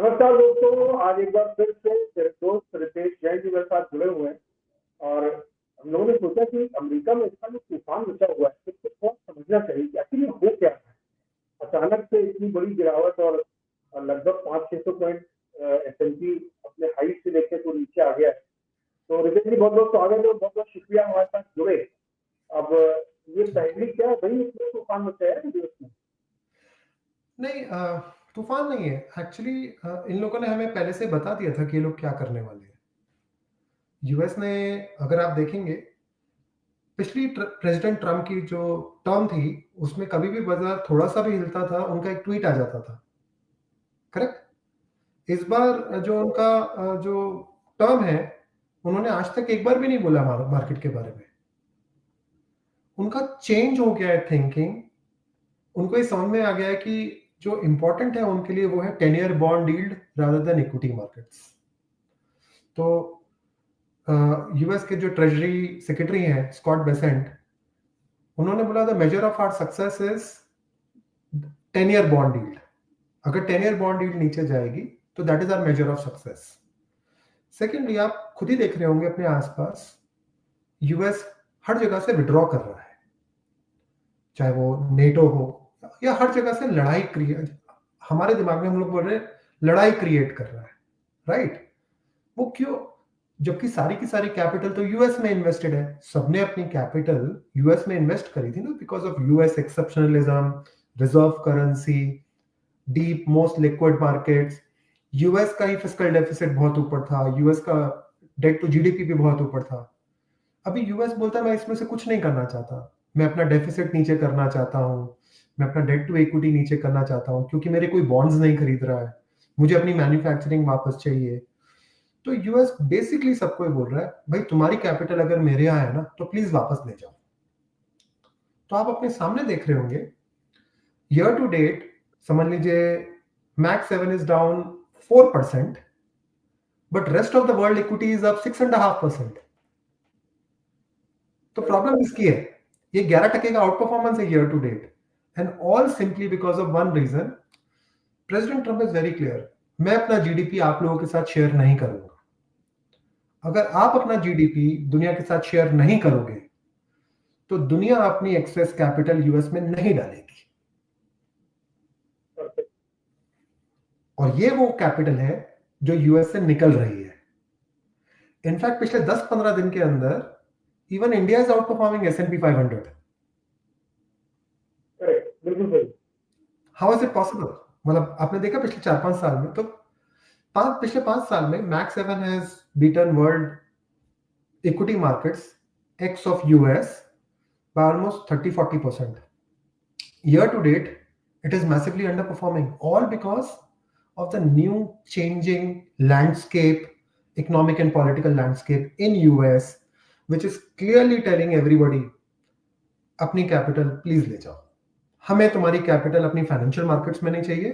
नमस्कार दोस्तों, आज एक बार फिर से मेरे दोस्त रितेश जैन जी मेरे साथ जुड़े हुए हैं। और हम लोगों ने सोचा कि अमेरिका में इतना जो तूफान मचा हुआ है, इसको थोड़ा समझना चाहिए कि आखिर ये हो क्या रहा है। अचानक से इतनी बड़ी गिरावट और लगभग 500-600 पॉइंट S&P अपने हाइट से देखे तो नीचे आ गया है। तो रितेश जी, बहुत बहुत स्वागत है और बहुत बहुत शुक्रिया हमारे साथ जुड़े। अब ये पहली क्या वही तूफान मचा है देश में? नहीं, तूफान नहीं है एक्चुअली। इन लोगों ने हमें पहले से बता दिया था कि ये लोग क्या करने वाले हैं। यूएस ने, अगर आप देखेंगे, पिछली प्रेसिडेंट ट्रम्प की जो टर्म थी उसमें कभी भी बाजार थोड़ा सा भी हिलता था उनका एक ट्वीट आ जाता था। करेक्ट। इस बार जो उनका जो टर्म है, उन्होंने आज तक एक बार भी नहीं बोला मार्केट के बारे में। उनका चेंज हो गया है थिंकिंग। उनको ये समझ में आ गया है कि जो इंपॉर्टेंट है उनके लिए वो है 10 year bond yield rather than equity markets. तो यूएस के जो ट्रेजरी सेक्रेटरी हैं स्कॉट बेसेंट, उन्होंने बोला the measure of our success is 10 year bond yield. अगर 10 ईयर बॉन्ड यील्ड नीचे जाएगी तो that is our measure of success. Secondly, आप खुद ही देख रहे होंगे अपने आसपास, यूएस हर जगह से विड्रॉ कर रहा है, चाहे वो नेटो हो या हर जगह से लड़ाई क्रिएट, हमारे दिमाग में हम लोग बोल रहे हैं लड़ाई क्रिएट कर रहा है, राइट। वो क्यों? जबकि सारी की सारी कैपिटल तो यूएस में इन्वेस्टेड है। सबने अपनी कैपिटल यूएस में इन्वेस्ट करी थी ना, because of US exceptionalism, reserve currency, deep most liquid markets. US का ही फिस्कल डेफिसिट बहुत ऊपर था, यूएस का डेट टू जीडीपी भी बहुत ऊपर था। अभी यूएस बोलता है मैं इसमें से कुछ नहीं करना चाहता, मैं अपना डेफिसिट नीचे करना चाहता हूं, मैं अपना डेट टू इक्विटी नीचे करना चाहता हूं, क्योंकि मेरे कोई बॉन्ड्स नहीं खरीद रहा है, मुझे अपनी मैन्युफैक्चरिंग वापस चाहिए। तो यूएस बेसिकली सबको बोल रहा है भाई तुम्हारी कैपिटल अगर मेरे यहाँ है ना तो प्लीज वापस ले जाओ। तो आप अपने सामने देख रहे होंगे ईयर टू डेट, समझ लीजिए max 7 is down 4%, but rest of the world equity is up 6.5%। तो प्रॉब्लम इसकी है, ये 11% का आउट परफॉर्मेंस है year to date, and all simply because of one reason. President Trump is very clear, मैं अपना जीडीपी आप लोगों के साथ शेयर नहीं करूंगा। अगर आप अपना जीडीपी दुनिया के साथ शेयर नहीं करोगे तो दुनिया अपनी एक्सेस कैपिटल यूएस में नहीं डालेगी। और ये वो कैपिटल है जो यूएस से निकल रही है। इनफैक्ट पिछले 10-15 दिन के अंदर even India is out performing S&P 500। बिल्कुल सही। How is it possible? मतलब आपने देखा पिछले 4-5 साल में, तो पिछले 5 साल में max 7 has beaten world equity markets x of US by almost 30-40%. Year to date, it is massively underperforming, all because of the new changing landscape, economic and political landscape in US, which is clearly telling everybody, अपनी capital please ले जाओ। हमें तुम्हारी capital अपनी financial markets में नहीं चाहिए,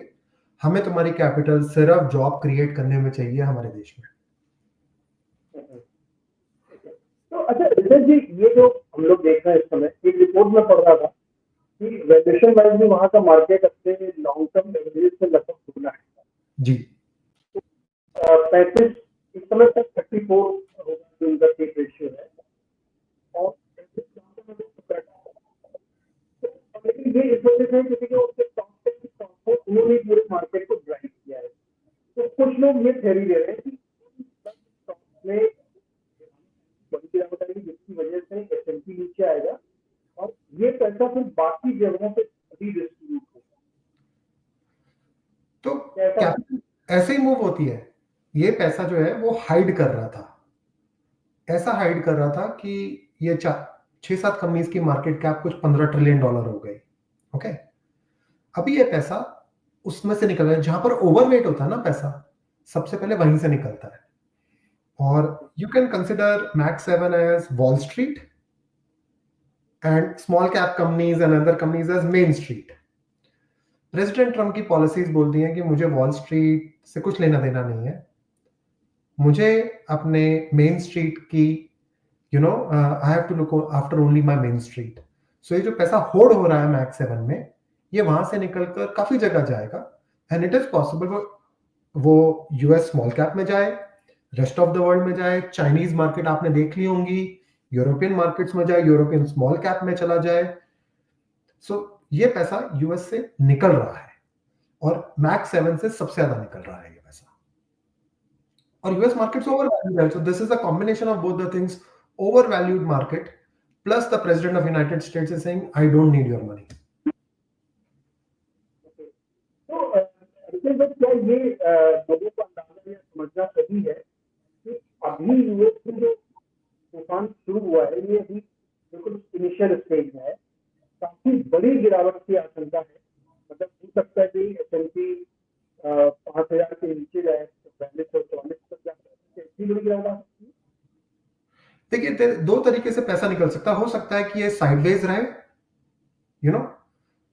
हमें तुम्हारी कैपिटल सिर्फ जॉब क्रिएट करने में चाहिए हमारे देश में। तो अच्छा रितेश जी, ये जो हम लोग देख रहे हैं इस समय, एक रिपोर्ट में पढ़ रहा था कि वैल्यूएशन वाइज भी वहाँ का मार्केट अपने लॉन्ग टर्म एवरेज से लगभग दुगना है जी। 35 इस समय तक 34 होगा जो उनका टेक रेशियो है, और लेकिन ये इस वजह से क्योंकि उसके स्टॉक को उन्होंने पूरे मार्केट को ड्राइव किया है। तो कुछ लोग ये थ्योरी दे रहे हैं कि स्टॉक में बड़ी गिरावट आएगी जिसकी वजह से S&P नीचे आएगा और ये पैसा फिर बाकी जगहों पे रीडिस्ट्रीब्यूट होगा। तो कैपिटल ऐसे ही मूव होती है। ये पैसा जो है वो हाइड कर रहा था, ऐसा हाइड कर रहा था कि ये 6-7 कंपनीज की मार्केट कैप कुछ $15 ट्रिलियन हो गई। ओके, अभी ये पैसा उसमें से निकल रहा है, जहां पर ओवरवेट होता है ना पैसा, सबसे पहले वहीं से निकलता है। और you can consider max 7 as Wall Street and small cap companies and other companies as Main Street. President Trump की पॉलिसीज बोलती हैं कि मुझे वॉल स्ट्रीट से कुछ लेना देना नहीं है, मुझे अपने मेन स्ट्रीट की I have to look after only my main street. So ये जो पैसा होल्ड हो रहा है मैक्स 7 में, ये वहां से निकलकर काफी जगह जाएगा, एंड इट इज पॉसिबल वो यूएस स्मॉल कैप में जाए, रेस्ट ऑफ द वर्ल्ड में जाए, चाइनीज मार्केट आपने देख ली होंगी, यूरोपियन मार्केट्स में जाए, यूरोपियन स्मॉल कैप में चला जाए। सो ये पैसा यूएस से निकल रहा है और मैक्स 7 से सबसे ज्यादा निकल रहा है ये पैसा, और यूएस मार्केट्स ओवर वैल्यूड है। So this is a combination of both the things, over valued market plus the president of United states is saying I don't need your money. तो रितेश भाई, क्या ये लोगों को अंदाजा या समझना सही है कि अभी यूएस में जो तूफान शुरू हुआ है ये अभी बिल्कुल इनिशियल स्टेज में है, काफी बड़ी गिरावट की आशंका है, मतलब हो सकता है कि S&P 5,000 के नीचे जाए, 42-44 तक जा सकते हैं, इतनी बड़ी गिरावट आ सकती है। देखिए दो तरीके से पैसा निकल सकता है, हो सकता है कि ये साइडवेज रहे, यू नो,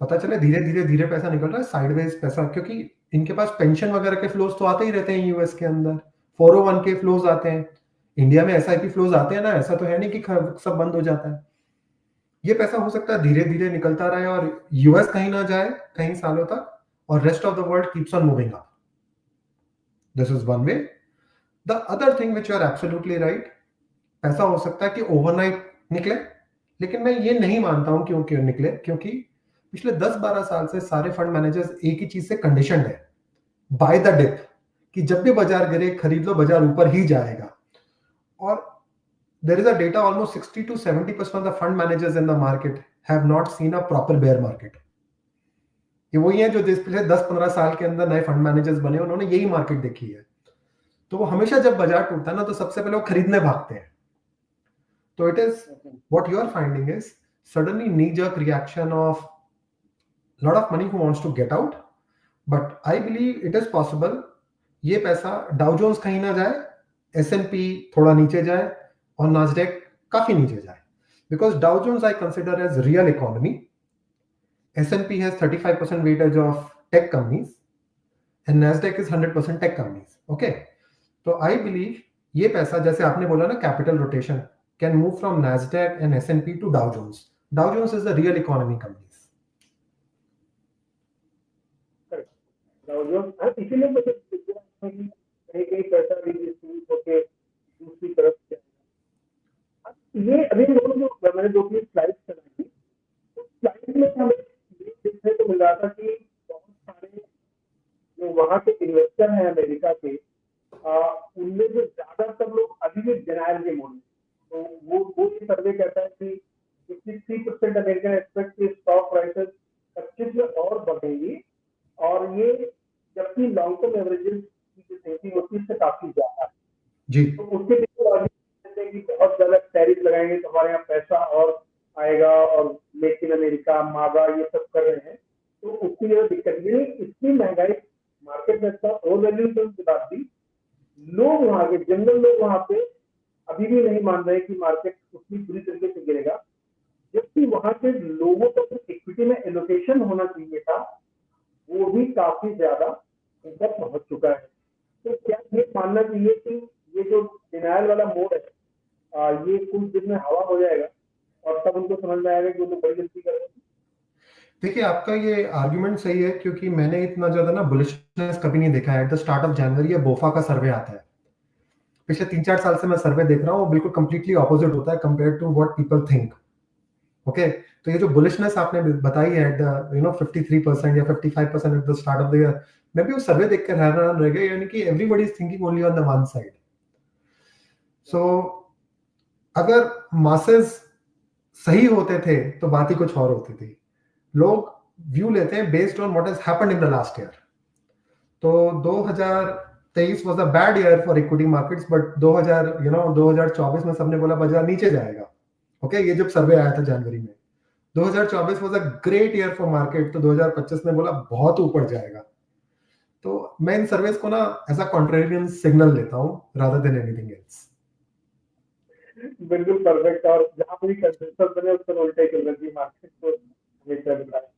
पता चले धीरे धीरे धीरे पैसा निकल रहा है साइडवेज पैसा, क्योंकि इनके पास पेंशन वगैरह के फ्लोज तो आते ही रहते हैं यूएस के अंदर, 401 के फ्लोज आते हैं, इंडिया में एसआईपी फ्लोज आते हैं ना, ऐसा तो है नहीं कि सब बंद हो जाता है। ये पैसा हो सकता है धीरे धीरे निकलता रहे और यूएस कहीं ना जाए कहीं सालों तक, और rest of the world keeps on moving up. This is one way. The other thing which you are absolutely right, पैसा हो सकता है कि ओवरनाइट निकले, लेकिन मैं ये नहीं मानता हूं क्यों क्यों निकले, क्योंकि पिछले 10-12 साल से सारे फंड मैनेजर्स एक ही चीज से कंडीशनड है, बाय द डिप, कि जब भी बाजार गिरे खरीद लो, बाजार ऊपर ही जाएगा। और there is a data almost 60 to 70% of the fund managers in the market have not seen a proper bear market। ये वही है जो पिछले 10-15 साल के अंदर नए फंड मैनेजर्स बने, उन्होंने यही मार्केट देखी है। तो वो हमेशा जब बाजार टूटता है ना, तो सबसे पहले वो खरीदने भागते हैं। तो it is what you are finding is suddenly knee-jerk reaction of lot of money who wants to get out, but I believe it is possible ये पैसा डाउ जोन्स कहीं ना जाए, S&P थोड़ा नीचे जाए और नास्डैक काफी नीचे जाए, because Dow Jones I consider as real economy, S&P has 35% weightage of tech companies and Nasdaq is 100% tech companies, okay। तो I believe ये पैसा, जैसे आपने बोला ना capital rotation, can move from Nasdaq and S&P to Dow Jones। Dow Jones is the real economy companies। इसीलिए मुझे कहीं कहीं पैसा रिडिस्ट्रीब्यूट होके दूसरी तरफ जाएगा। ये अभी जो मैंने 2-3 स्लाइड चलाई थी, उस स्लाइड में हमें ये देखने को मिल रहा था कि बहुत सारे जो वहाँ के इन्वेस्टर हैं अमेरिका के, उनमें जो ज्यादातर लोग अभी भी डिनायल के मोड में। तो वो ये सर्वे कहता है कि 53% अमेरिकन एक्सपेक्ट की स्टॉक प्राइसेस 25 में और बढ़ेंगी, और ये जबकि लॉन्ग टर्म एवरेजेस की जो थिंकिंग होती है इससे काफी ज्यादा है जी। तो उसके पीछे कि बहुत ज्यादा टैरिफ लगाएंगे तो हमारे यहाँ पैसा और आएगा, और मेक इन अमेरिका, मागा, ये सब कर रहे हैं, तो उसकी जो दिक्कत ये इतनी महंगाई मार्केट में था, ओवर वैल्यूएशन की बात थी, लोग वहां के जनरल लोग वहां पे अभी भी नहीं मान रहे कि मार्केट उतनी बुरी तरीके से गिरेगा, जबकि वहां के लोगों को जो इक्विटी में एलोकेशन होना चाहिए था वो भी काफी ज्यादा ऊपर पहुंच चुका है। तो क्या ये मानना चाहिए कि ये जो डिनायल वाला मोड है ये कुछ दिन में हवा हो जाएगा और तब उनको समझ में आएगा कि वो लोग बड़ी गलती कर रहे हैं? देखिए आपका ये आर्गुमेंट सही है, क्योंकि मैंने इतना ज्यादा ना बुलिशनेस कभी नहीं देखा है। At the start of January ये बोफा का सर्वे आता है, पिछले 3-4 साल से मैं सर्वे देख रहा हूँ, वो बिल्कुल कंप्लीटली ऑपोजिट होता है compare to what people think, okay. तो ये जो बुलिशनेस आपने बताई है एट द 53% या 55% at the start of the year, मैं भी वो सर्वे देखकर हैरान रह गया, यानी कि everybody is thinking only on the one side. So अगर मासेस सही होते थे तो बात ही कुछ और होती थी। लोग व्यू लेते हैं based on what has happened in the last year. तो 2023 was a bad year for equity markets, but 2024 में सबने बोला बाजार नीचे जाएगा, ओके। ये जब सर्वे आया था जनवरी में, 2024 was a great year for market, तो 2025 में बोला बहुत ऊपर जाएगा। तो मैं इन सर्वेस को ना एज अ कॉन्ट्रेरियन सिग्नल लेता हूं रादर देन एनीथिंग एल्स। बिल्कुल परफेक्ट। और जहां भी कंसेंसस बने उस पर उल्टे चल रही मार्केट को हमेशा बताया।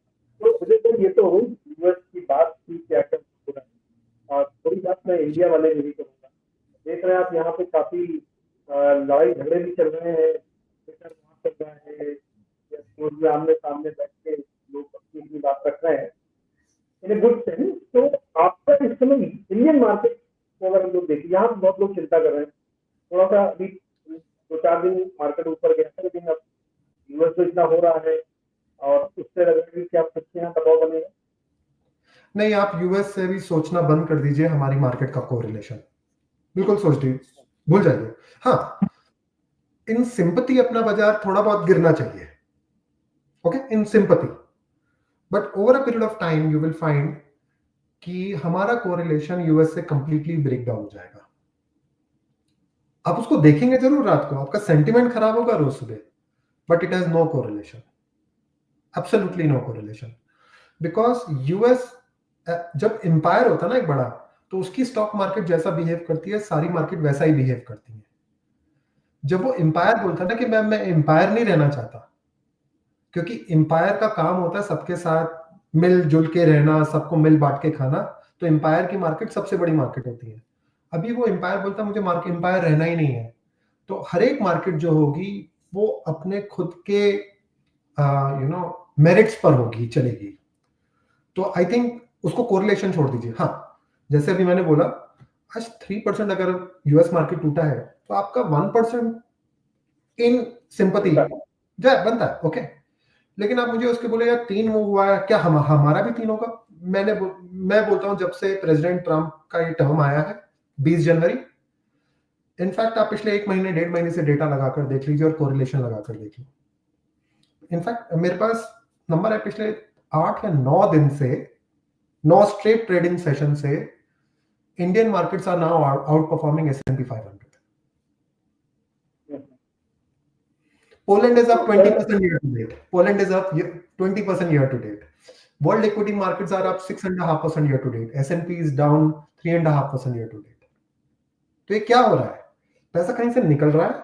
तो मुझे तो ये तो हुई यूएस की बात की, क्या क्या हो रहा है, और थोड़ी बात मैं इंडिया वाले में भी करूंगा। देख रहे हैं आप यहाँ पे काफी लड़ाई झगड़े भी चल रहे हैं, ट्विटर वहां चल रहा है, या आमने सामने बैठ के लोग अपनी अपनी बात रख रहे हैं। In good sense. तो आपका इस समय इंडियन मार्केट को अगर हम लोग देखें, यहाँ पे बहुत लोग चिंता कर रहे हैं, थोड़ा सा अभी 2-4 दिन मार्केट ऊपर गया था, लेकिन अब यूएस में इतना हो रहा है और उससे लग रहा है कि आप सबसे यहाँ दबाव बनेगा। नहीं, आप यूएस से भी सोचना बंद कर दीजिए हमारी मार्केट का कोरिलेशन, बिल्कुल सोच दीजिए, भूल जाइए। हाँ, इन सिंपैथी अपना बाजार थोड़ा बहुत गिरना चाहिए, okay, in sympathy, but over a period of time you will find कि हमारा कोरिलेशन यूएस से कंप्लीटली ब्रेक डाउन हो जाएगा। आप उसको देखेंगे जरूर रात को, आपका सेंटिमेंट खराब होगा रोज सुबह, but it has no correlation, absolutely no correlation, because US जब एम्पायर होता है ना एक बड़ा, तो उसकी स्टॉक मार्केट जैसा बिहेव करती है, सारी मार्केट वैसा ही बिहेव करती है। जब वो एम्पायर बोलता है ना कि मैं एम्पायर नहीं रहना चाहता, क्योंकि एम्पायर का काम होता है सबके साथ मिलजुल के रहना, सबको मिल बांट के खाना, तो एम्पायर की मार्केट सबसे बड़ी मार्केट होती है। अभी वो एम्पायर बोलता है मुझे मार्केट एम्पायर रहना ही नहीं है, तो हर एक मार्केट जो होगी वो अपने खुद के मेरिट्स पर होगी, चलेगी। तो आई थिंक उसको कोरिलेशन छोड़ दीजिए। हाँ, जैसे अभी मैंने बोला, आज 3% अगर यूएस मार्केट टूटा है, तो आपका 1% इन सिंपैथी जाए बनता है, ओके। लेकिन आप मुझे उसके बोले यार 3 मूव हुआ है, क्या हमारा भी 3 होगा? मैं बोलता हूं जब से प्रेसिडेंट ट्रंप का ये टर्म आया है 20 जनवरी, इनफैक्ट आप पिछले 1 महीने 1.5 महीने से डेटा लगाकर देख लीजिए और कोरिलेशन लगाकर देख लीजिए। इनफैक्ट मेरे पास नंबर है पिछले 8 या 9 दिन से, 9 स्ट्रेट ट्रेडिंग सेशन से Indian markets are now outperforming S&P 500। Poland is up 20% year to date. Poland is up 20% year to date. World equity markets are up 6.5% year to date. S&P is down 3.5% year to date. तो ये क्या हो रहा है? पैसा कहीं से निकल रहा है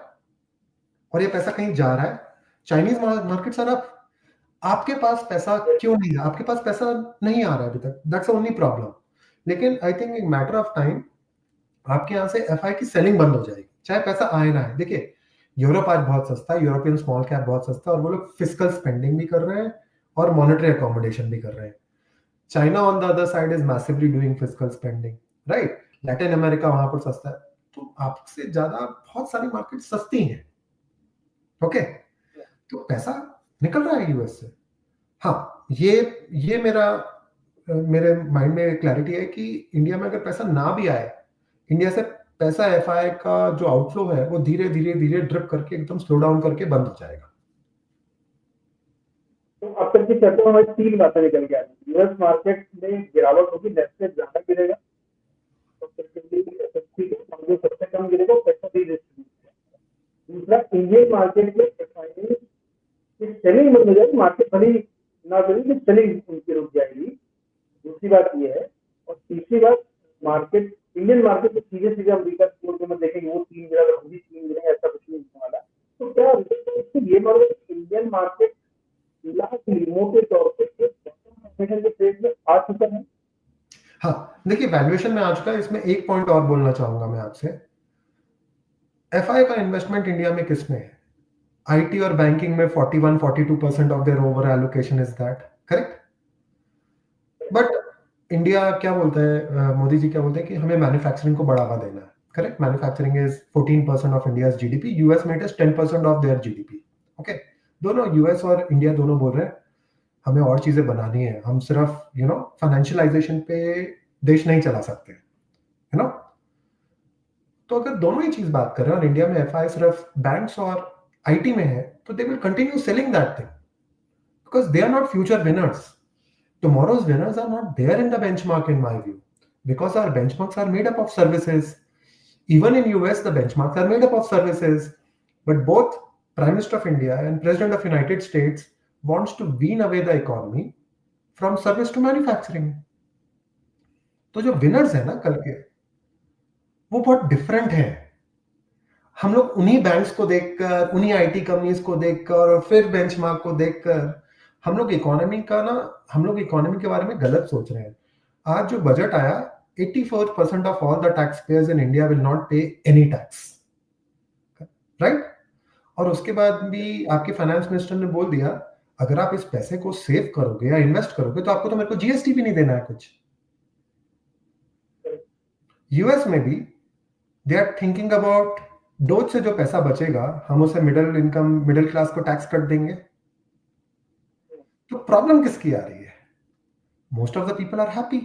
और ये पैसा कहीं जा रहा है। चाइनीज मार्केट्स आर अप, आपके पास पैसा क्यों नहीं है? आपके पास पैसा नहीं आ रहा है अभी तक, दैट्स ओनली प्रॉब्लम। लेकिन आई थिंक एक मैटर ऑफ टाइम आपके यहाँ से एफआई की सेलिंग बंद हो जाएगी, चाहे पैसा आए ना आए। देखिए, यूरोप आज बहुत सस्ता है, यूरोपियन स्मॉल कैप बहुत सस्ता है, और वो लोग फिस्कल स्पेंडिंग भी कर रहे हैं और मॉनेटरी अकोमोडेशन भी कर रहे हैं। China on the other side is massively doing fiscal spending, right? Latin America वहां पर सस्ता है, तो आपसे ज्यादा बहुत सारी मार्केट सस्ती हैं, ओके। तो पैसा निकल रहा है यूएस से। हाँ, ये मेरे माइंड में क्लैरिटी है कि इंडिया में अगर पैसा ना भी आए, इंडिया से पैसा एफआई का जो आउटफ्लो है वो धीरे धीरे ड्रिप करके एकदम स्लो डाउन करके बंद हो जाएगा। तो अब तक की चर्चा में 3 बातें निकल के आ रही है। यूएस मार्केट में गिरावट होगी, नेस्टेड ज्यादा गिरेगा, जो सबसे कम गिरेगा पैसा भी डिस्ट्रीब्यूट। दूसरा, इंडियन मार्केट में एफआई की सेलिंग बंद हो जाएगी, मार्केट भली ना चलेगी, सेलिंग उनकी रुक जाएगी। दूसरी बात ये है। और तीसरी बात, मार्केट इंडियन मार्केट में सीधे सीधे अमेरिका की में देखेंगे वो 3 गिरा, हम भी 3 गिरेंगे, ऐसा कुछ नहीं होने वाला। तो क्या ये मानो इंडियन मार्केट मोटे तौर पे ट्रेड में आ चुका है? हाँ, देखिए, वैल्यूएशन में आ चुका है। इसमें एक पॉइंट और बोलना चाहूंगा मैं आपसे। एफआई का इन्वेस्टमेंट इंडिया में किसमें है? आईटी और बैंकिंग में 41-42% of their over allocation is that, correct? But India क्या बोलता है, मोदी जी क्या बोलते हैं कि हमें मैन्युफैक्चरिंग को बढ़ावा देना है, correct? Manufacturing is 14% of India's GDP, US में it is 10% of their GDP, okay. दोनों, यूएस और इंडिया दोनों बोल रहे हैं हमें और चीजें बनानी है, हम सिर्फ फाइनेंशियलाइजेशन पे देश नहीं चला सकते, तो अगर दोनों ही चीज बात कर रहे हैं और इंडिया में एफआई सिर्फ बैंक्स और आईटी में है, तो they will continue selling that thing because they are not future winners. Tomorrow's winners are not there in the benchmark, in my view, because our benchmarks are made up of services. Even in US, the benchmarks are made up of services. But both Prime Minister of India and President of United States wants to wean away the economy from service to manufacturing. तो जो winners है ना कल के, वो बहुत different है। हम लोग उन्हीं बैंक्स को देखकर, उन्हीं आईटी कंपनीज को देखकर और फिर बेंचमार्क को देखकर हम लोग इकोनॉमी के बारे में गलत सोच रहे हैं। आज जो बजट आया, 84% of all the tax pairs in India will not पे एनी टैक्स, राइट? और उसके बाद भी आपके फाइनेंस मिनिस्टर ने बोल दिया अगर आप इस पैसे को सेव करोगे या इन्वेस्ट करोगे तो आपको तो मेरे को जीएसटी भी नहीं देना है कुछ। यूएस में भी they are thinking about those से जो पैसा बचेगा हम उसे मिडिल क्लास को टैक्स कट देंगे। तो प्रॉब्लम किसकी आ रही है? Most of the people are happy.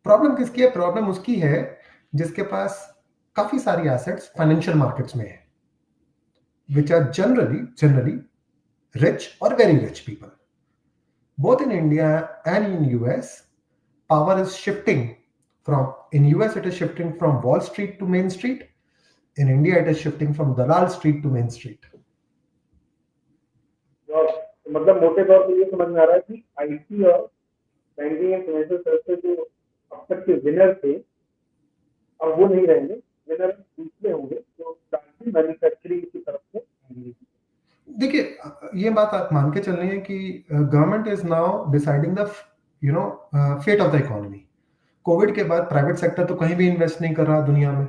Problem किसकी है? प्रॉब्लम उसकी है जिसके पास काफी सारी एसेट्स फाइनेंशियल मार्केट्स में है, which are generally rich or very rich people. Both in India and in US, power is shifting in US it is shifting from Wall Street to Main Street. In India it is shifting from Dalal Street to Main Street. मतलब मोटे तौर पर ये समझ में आ रहा है कि आईटी और बैंकिंग एंड फाइनेंशियल सर्विसेज जो अब तक के विनर थे अब वो नहीं रहेंगे, विनर दूसरे होंगे जो मैन्युफैक्चरिंग की तरफ से। देखिए, ये बात आप मान के चल रही है कि government is now deciding the fate of the economy. Covid के बाद प्राइवेट सेक्टर तो कहीं भी इन्वेस्ट नहीं कर रहा दुनिया में,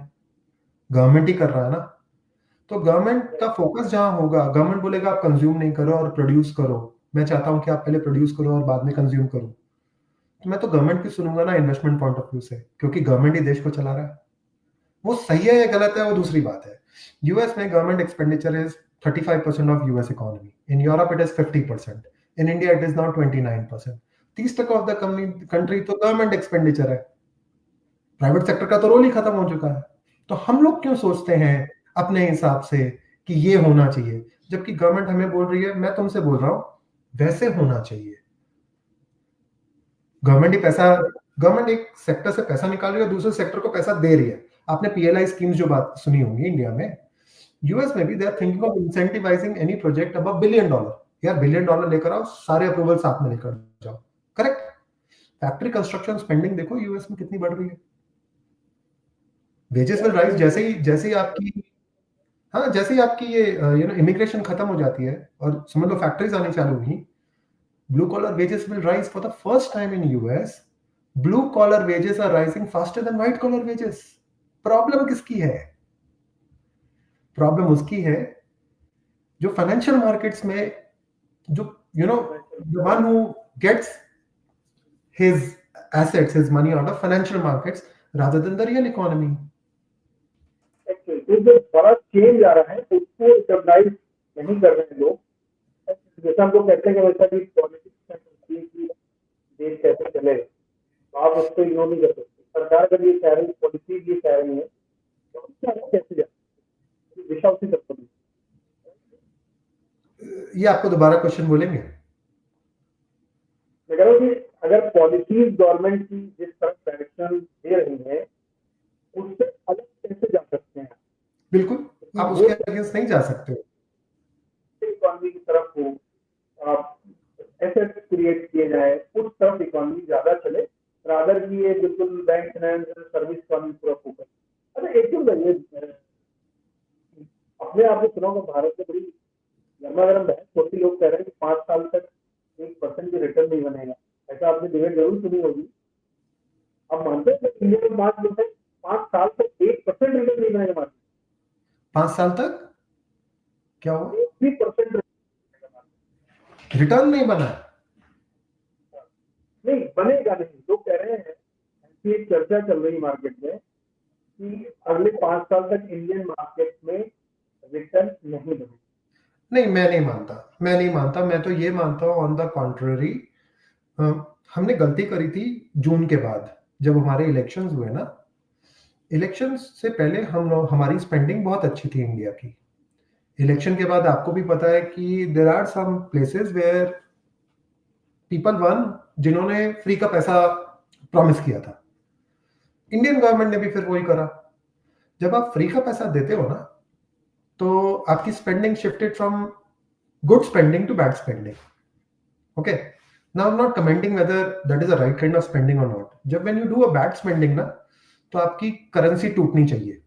गवर्नमेंट ही कर रहा है ना। तो गवर्नमेंट का फोकस जहां होगा, गवर्नमेंट बोलेगा आप कंज्यूम नहीं करो और प्रोड्यूस करो। मैं चाहता हूं कि आप पहले प्रोड्यूस करो और बाद में कंज्यूम करो। तो मैं तो गवर्नमेंट की सुनूंगा ना इन्वेस्टमेंट पॉइंट ऑफ व्यू से, क्योंकि गवर्नमेंट ही देश को चला रहा है। वो सही है या गलत है वो दूसरी बात है। यूएस में government expenditure is 35% of US economy. In Europe it is 50%। In India it is now 29%। 30% of the country तो गवर्नमेंट एक्सपेंडिचर है। प्राइवेट सेक्टर का तो रोल ही खत्म हो चुका है। तो हम लोग क्यों सोचते हैं अपने हिसाब से कि ये होना चाहिए, जबकि गवर्नमेंट हमें बोल रही है, मैं तुमसे बोल रहा हूं वैसे होना चाहिए। गवर्नमेंट एक सेक्टर से पैसा निकाल रही है, दूसरे सेक्टर को पैसा दे रही है। आपने पीएलआई स्कीम्स जो बात सुनी होंगी इंडिया में, यूएस में भी they are thinking of incentivising any project above $1 billion. यार $1 बिलियन लेकर आओ, सारे अप्रूवल साथ में लेकर जाओ। करेक्ट। फैक्ट्री कंस्ट्रक्शन स्पेंडिंग देखो यूएस में कितनी बढ़ रही है। वेजेस विल राइज जैसे ही आपकी ये इमिग्रेशन खत्म हो जाती है और समझ लो फैक्ट्रीज आनी चालू हुई, blue collar wages will rise for the first time in US. Blue collar wages are rising faster than white collar wages. Problem किसकी है? प्रॉब्लम उसकी है जो फाइनेंशियल मार्केट्स में, जो the one who gets his assets, his money out of financial markets rather than the real economy. तो जो बड़ा चेंज आ रहा है उसको रिकॉग्नाइज नहीं कर रहे हैं लोग। जैसा हम लोग कहते हैं कि वैसा भी पॉलिटिक्स की देश कैसे चले, तो आप उसको इग्नोर नहीं कर सकते। सरकार अगर ये कह रही, पॉलिसी ये कह रही है तो उससे आगे कैसे जाए, दिशा उसी तरफ होगी। ये आपको दोबारा क्वेश्चन बोलेंगे? मैं कह रहा हूँ कि अगर पॉलिसीज गवर्नमेंट की जिस तरफ डायरेक्शन दे रही है उससे अलग कैसे जा सकते हैं? बिल्कुल, आप उसके अगेंस्ट नहीं जा सकते। इकोनॉमी की तरफ हो, एसेट्स क्रिएट किए जाए, उस तरफ इकोनॉमी ज्यादा चले, रादर की ये बिल्कुल बैंक फाइनेंस सर्विस इकोनॉमी पूरा फोकस। अरे एकदम अपने आप को सुना होगा, भारत में बड़ी गर्मा गर्म बहस होती, लोग कह रहे हैं कि 5 साल तक 1% भी रिटर्न नहीं बनेगा। ऐसा आपने डिबेट जरूर सुनी होगी। अब मानते हैं इंडिया में बात बोलते हैं 5 साल तक 1% रिटर्न नहीं बनेगा मार्केट। 5 साल तक क्या हुआ? 3% रिटर्न नहीं बना? नहीं बनेगा, नहीं। लोग कह रहे हैं, ऐसी एक चर्चा चल रही मार्केट में कि अगले 5 साल तक इंडियन मार्केट में रिटर्न नहीं बनेगा। नहीं, मैं नहीं मानता। मैं तो ये मानता हूँ ऑन द कॉन्ट्ररी, हमने गलती करी थी जून के बाद जब हमारे इलेक्शंस हुए ना। इलेक्शंस से पहले हमारी स्पेंडिंग बहुत अच्छी थी इंडिया की। इलेक्शन के बाद आपको भी पता है कि there are some places where people won, जिन्होंने फ्री का पैसा प्रॉमिस किया था। इंडियन गवर्नमेंट ने भी फिर वही करा। जब आप फ्री का पैसा देते हो ना तो आपकी spending shifted from good spending to bad spending. Okay, now I am not commenting whether that is a right kind of spending और नॉट। जब when you do a bad spending ना, तो आपकी करेंसी टूटनी चाहिए।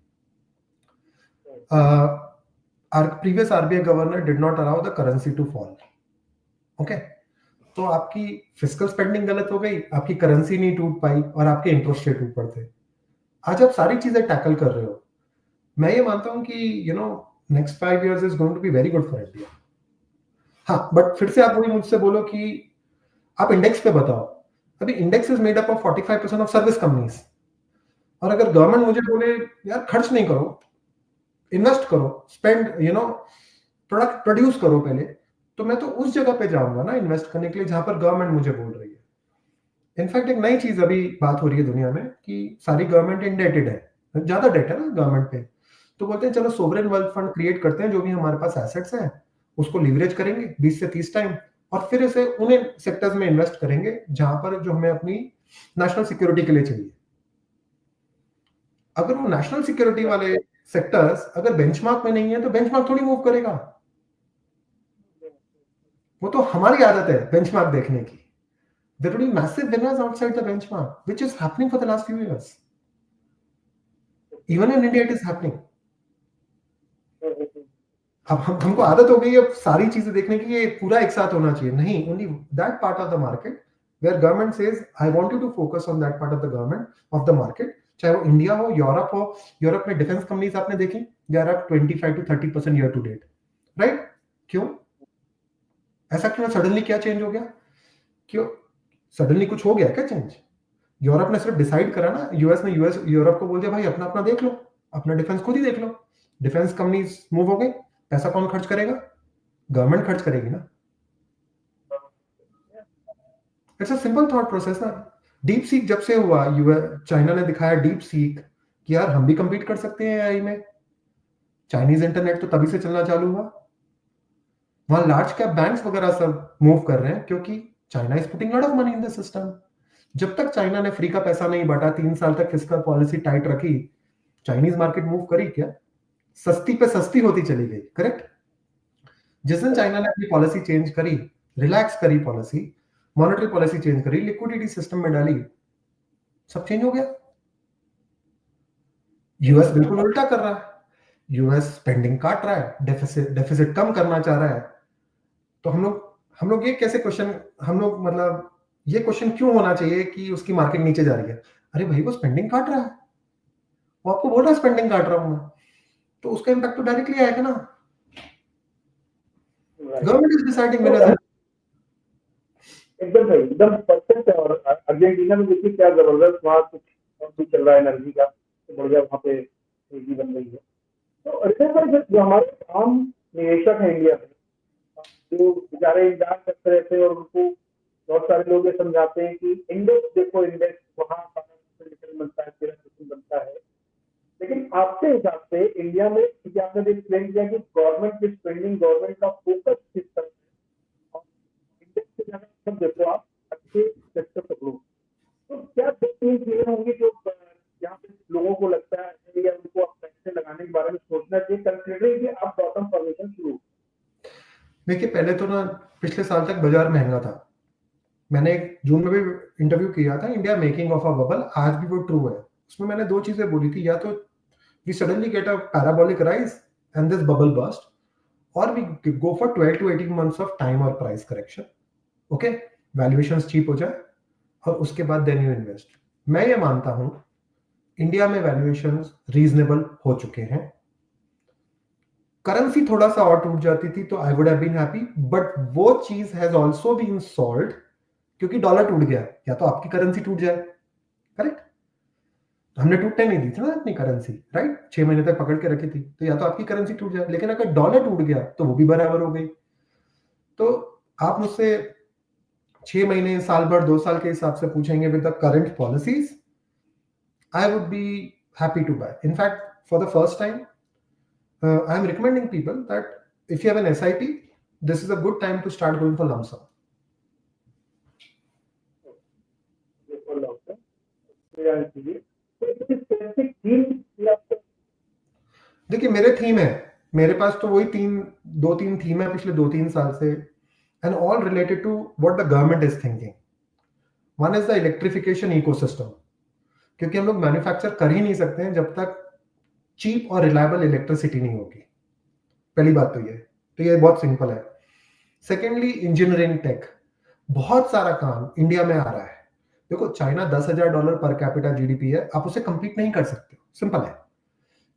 Our previous RBI governor did not allow the currency to fall. Okay, तो आपकी fiscal spending गलत हो गई, आपकी करेंसी नहीं टूट पाई और आपके इंटरेस्ट रेट ऊपर थे। आज आप सारी चीजें टैकल कर रहे हो। मैं ये मानता हूं कि next 5 years is going to be very good for India. हाँ, बट फिर से आप वही मुझसे बोलो कि आप इंडेक्स पे बताओ। अभी index is made up of 45% of service companies, और अगर गवर्नमेंट मुझे बोले यार खर्च नहीं करो, इन्वेस्ट करो, स्पेंड प्रोडक्ट प्रोड्यूस करो पहले, तो मैं तो उस जगह पे जाऊंगा ना इन्वेस्ट करने के लिए जहां पर गवर्नमेंट मुझे बोल रही है। इनफैक्ट एक नई चीज अभी बात हो रही है दुनिया में कि सारी गवर्नमेंट इंडेटेड है, ज्यादा डेट है ना गवर्नमेंट पे, तो बोलते हैं चलो सोवरेन वेल्थ फंड क्रिएट करते हैं, जो भी हमारे पास एसेट्स हैं उसको लीवरेज करेंगे 20 से 30 टाइम, और फिर इसे उन्हें सेक्टर्स में इन्वेस्ट करेंगे जहां पर जो हमें अपनी नेशनल सिक्योरिटी के लिए चाहिए। अगर वो नेशनल सिक्योरिटी वाले सेक्टर्स अगर बेंचमार्क में नहीं है तो बेंचमार्क थोड़ी मूव करेगा। वो तो हमारी आदत है बेंचमार्क देखने की। There will be massive winners outside the benchmark, which is happening for the last few years. Even in India, it is happening. अब हमको आदत हो गई है अब सारी चीजें देखने की, ये पूरा एक साथ होना चाहिए, नहीं, only that part of the market where government says I want you to focus on that part of the government of the market, चाहे वो इंडिया हो, यूरोप हो। यूरोप में डिफेंस कंपनीज आपने देखी, they are up 25 to 30% year to date, right? क्यों ऐसा, क्यों सडनली क्या चेंज हो गया? क्यों सडनली कुछ हो गया क्या चेंज? यूरोप ने सिर्फ डिसाइड करा ना, यूएस ने यूरोप को बोल दिया भाई अपना अपना देख लो, अपना डिफेंस खुद ही देख लो। डिफेंस कंपनीज मूव हो गई, पैसा कौन खर्च करेगा? गवर्नमेंट खर्च करेगी ना। It's a simple thought process ना। डीप सीक जब से हुआ, चाइना ने दिखाया डीप सीक कि यार हम भी कंपीट कर सकते हैं एआई में। चाइनीज इंटरनेट तो तभी से चलना चालू हुआ। वहां लार्ज कैप बैंक्स वगैरह सब मूव कर रहे हैं क्योंकि China is putting lot of money in the system. जब तक चाइना ने फ्री का पैसा नहीं बांटा, 3 साल तक फिस्कल पॉलिसी टाइट रखी, चाइनीज मार्केट मूव करी क्या? सस्ती पे सस्ती होती चली गई, करेक्ट? जिस दिन चाइना ने अपनी पॉलिसी चेंज करी, रिलैक्स करी पॉलिसी, मॉनेटरी पॉलिसी चेंज करी, लिक्विडिटी सिस्टम में डाली, सब चेंज हो गया। यूएस बिल्कुल उल्टा कर रहा है। यूएस स्पेंडिंग काट रहा है, डेफिसिट कम करना चाह रहा है। तो हम लोग ये कैसे क्वेश्चन, हम लोग मतलब ये क्वेश्चन क्यों होना चाहिए कि उसकी मार्केट नीचे जा रही है? अरे भाई वो स्पेंडिंग काट रहा है, वो आपको बोल रहा है स्पेंडिंग काट रहा हूं मैं, तो उसका इंपैक्ट तो डायरेक्टली आएगा ना। Government is deciding winners. एकदम सही, एकदम परफेक्ट है। और अर्जेंटीना में देखिए क्या जबरदस्त वहाँ कुछ भी चल रहा है एनर्जी का, तो बढ़िया वहाँ पे एनर्जी बन रही है। तो रिजर्व जो हमारे आम निवेशक है इंडिया में, जो बेचारे इंतजार करते रहते हैं और उनको बहुत सारे लोग ये समझाते हैं कि इंडेक्स देखो, इंडेक्स वहाँ 12% बनता है, 13% बनता है। लेकिन आपके हिसाब से इंडिया में, क्योंकि आपने भी एक्सप्लेन किया कि गवर्नमेंट की स्पेंडिंग, गवर्नमेंट का फोकस किस तरह है, और इंडेक्स से ज्यादा सब देखो आप अच्छे सेक्टर पकड़ो, तो क्या 2-3 चीजें होंगी जो यहाँ पे लोगों को लगता है या उनको पैसे लगाने के बारे में सोचना चाहिए, कंसिडरिंग कि आप बॉटम फॉर्मेशन शुरू? देखिए पहले तो ना पिछले साल तक बाजार महंगा था। मैंने जून में भी इंटरव्यू किया था, India making of a bubble, आज भी वो ट्रू है। उसमें मैंने 2 चीजें बोली थी, या तो we suddenly get a parabolic rise and this bubble burst, और we go for 12 to 18 months of time और price correction, okay, valuations cheap हो जाए और उसके बाद देन यू इन्वेस्ट। मैं ये मानता हूं इंडिया में वैल्यूएशंस रीजनेबल हो चुके हैं। करेंसी थोड़ा सा और टूट जाती थी तो I would have been happy, but वो चीज हैज आल्सो बीन सॉल्व्ड क्योंकि डॉलर टूट गया। या तो आपकी करेंसी टूट जाए, करेक्ट, हमने टूटने नहीं दी थी ना अपनी करेंसी, राइट, 6 महीने तक पकड़ के रखी थी, तो या तो आपकी करेंसी टूट जाए, लेकिन अगर डॉलर टूट गया तो वो भी बराबर हो गई। तो आप मुझसे 6 महीने, साल भर, 2 साल के हिसाब से पूछेंगे with the current policies, I would be happy to buy. In fact for the first time I am recommending people that if you have an SIP, this is a good time to start going for lump sum. देखिए मेरे theme है, मेरे पास तो वही 2-3 theme है पिछले 2-3 साल से, and all related to what the government is thinking. One is the electrification ecosystem, क्योंकि हम लोग मैन्युफैक्चर कर ही नहीं सकते हैं जब तक चीप और रिलायबल इलेक्ट्रिसिटी नहीं होगी। पहली बात तो ये बहुत सिंपल है। सेकेंडली इंजीनियरिंग टेक, बहुत सारा काम इंडिया में आ रहा है। देखो चाइना $10,000 पर कैपिटा जीडीपी है, आप उसे कंपीट नहीं कर सकते, सिंपल है।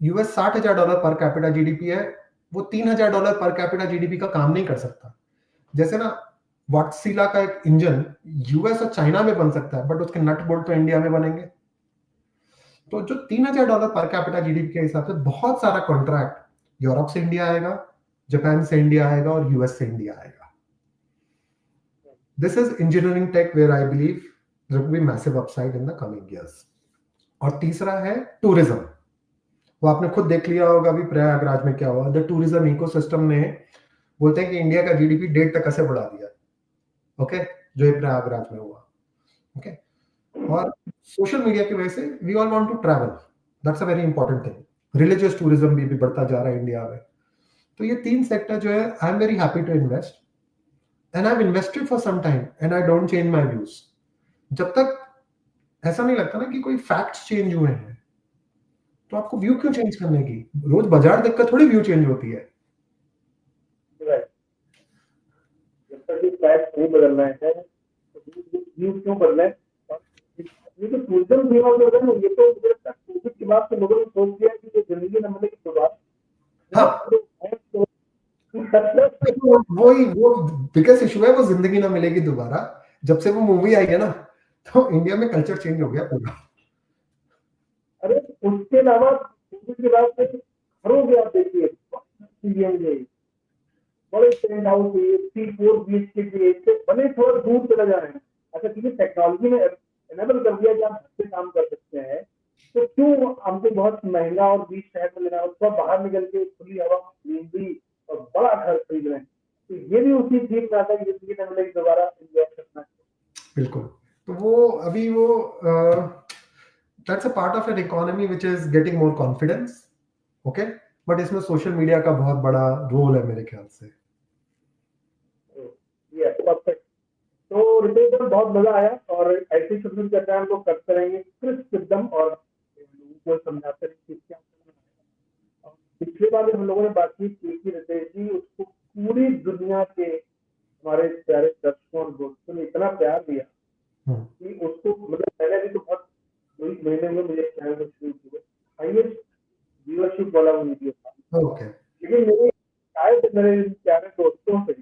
यूएस $60,000 पर कैपिटा जीडीपी है, वो $3,000 पर कैपिटा जीडीपी का काम नहीं कर सकता। जैसे ना वॉटसीला का एक इंजन यूएस और चाइना में बन सकता है, बट उसके नट बोल्ट तो इंडिया में बनेंगे। तो जो $3,000 पर कैपिटा जीडीपी के हिसाब से बहुत सारा कॉन्ट्रैक्ट यूरोप से इंडिया आएगा, जापान से इंडिया आएगा और यूएस से इंडिया आएगा। This is engineering tech where I believe there will be massive upside in the coming years. और तीसरा है टूरिज्म। वो आपने खुद देख लिया होगा अभी प्रयागराज में क्या हुआ। द टूरिज्म इकोसिस्टम ने बोलते हैं कि इंडिया का जीडीपी 1.5% से बढ़ा दिया, ओके, जो ये प्रयागराज में हुआ, ओके। और सोशल मीडिया की वजह से we all want to travel, that's a very important thing. Religious tourism भी बढ़ता जा रहा है इंडिया में। तो ये 3 सेक्टर जो है, I am very happy to invest and I have invested for some time and I don't change my views. जब तक ऐसा नहीं लगता ना कि कोई फैक्ट्स चेंज हुए हैं, तो आपको व्यू क्यों चेंज करने की? रोज बाजार देखकर थोड़ी व्यू चेंज होती है। जब तक ये फैक्ट नहीं बदलना है तो व्यू क्यों बदले? ये तो टूरिज्म बीमा जो है ना, ये तो मुझे लगता है कोविड के बाद से लोगों ने सोच लिया कि ये जिंदगी न मिलेगी दोबारा। हाँ, वही वो बिगेस्ट इशू है, वो जिंदगी ना मिलेगी दोबारा। जब से वो मूवी आई है ना, तो इंडिया में कल्चर चेंज हो गया पूरा। अरे उसके अलावा कोविड के बाद से घरों के आप देखिए, बड़े टेंट हाउस हुए, 3-4 BHK के बने थोड़ा दूर चले जा रहे हैं। अच्छा, क्योंकि टेक्नोलॉजी ने एनेबल कर दिया कि आप घर से काम कर सकते हैं, तो क्यों हमको बहुत महंगा और बीच शहर में लेना, उसको बाहर निकल के खुली हवा में ग्रीनरी और बड़ा घर खरीद रहे हैं। तो ये भी उसी चीज में आता है कि जिंदगी न मिलेगी दोबारा, एंजॉय करना है। बिल्कुल। तो वो अभी वो that's a part of an economy which is getting more confidence, okay. But इसमें सोशल मीडिया का बहुत बड़ा रोल है मेरे ख्याल से। ये परफेक्ट। तो रितेश सर, बहुत मजा आया और ऐसी शुरू करना हम लोग करते रहेंगे क्रिस्प एकदम, और लोगों को समझाते रहेंगे क्या करना है। पिछले बार जब हम लोगों ने बातचीत की थी रितेश जी, उसको पूरी दुनिया के हमारे प्यारे दर्शकों और दोस्तों ने इतना प्यार दिया कि उसको, मतलब मैंने भी तो बहुत 2 महीने में मुझे चैनल को शुरू किया, हाईएस्ट व्यूअरशिप वाला वो वीडियो था। ओके। लेकिन मेरे शायद मेरे प्यारे दोस्तों से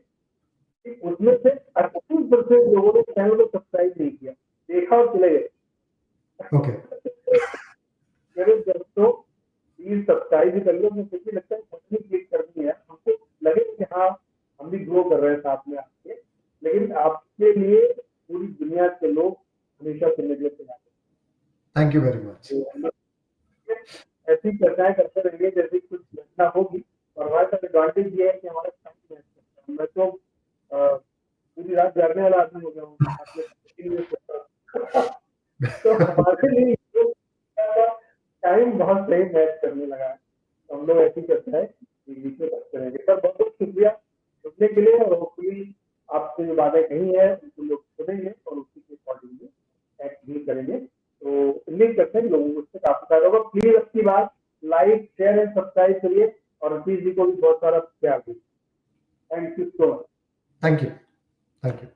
उसमें से 38% लोगों ने चैनल को सब्सक्राइब नहीं किया, देखा और चले गए। ओके। मेरे दोस्तों, प्लीज सब्सक्राइब भी कर लो, मुझे लगता है बटन क्लिक करनी है, हमको लगे कि हाँ हम भी ग्रो कर रहे हैं साथ में आपके। लेकिन आपके लिए पूरी दुनिया के लोग हमेशा सुनने के लिए तैयार हैं। Thank you very much. ऐसी चर्चाएं करते रहेंगे जैसे कुछ घटना होगी। और हमारे साथ एडवांटेज ये है कि हमारा टाइम मैच करता है। मैं तो पूरी रात जागने वाला आदमी हो गया हूँ, तो हमारे लिए टाइम बहुत सही मैच करने लगा है। तो हम लोग ऐसी चर्चा है बीच में करते रहेंगे। सर, बहुत बहुत शुक्रिया सुनने के लिए, और होपफुली आपसे जो बातें कही है उनको लोग सुनेंगे और उसी के अकॉर्डिंगली एक्ट भी करेंगे। तो उम्मीद करते हैं लोगों को उससे काफी फायदा होगा। प्लीज अपनी बात लाइक, शेयर एंड सब्सक्राइब करिए, और रतीश जी को भी बहुत सारा प्यार दीजिए। Thank you so much. Thank you. Thank you.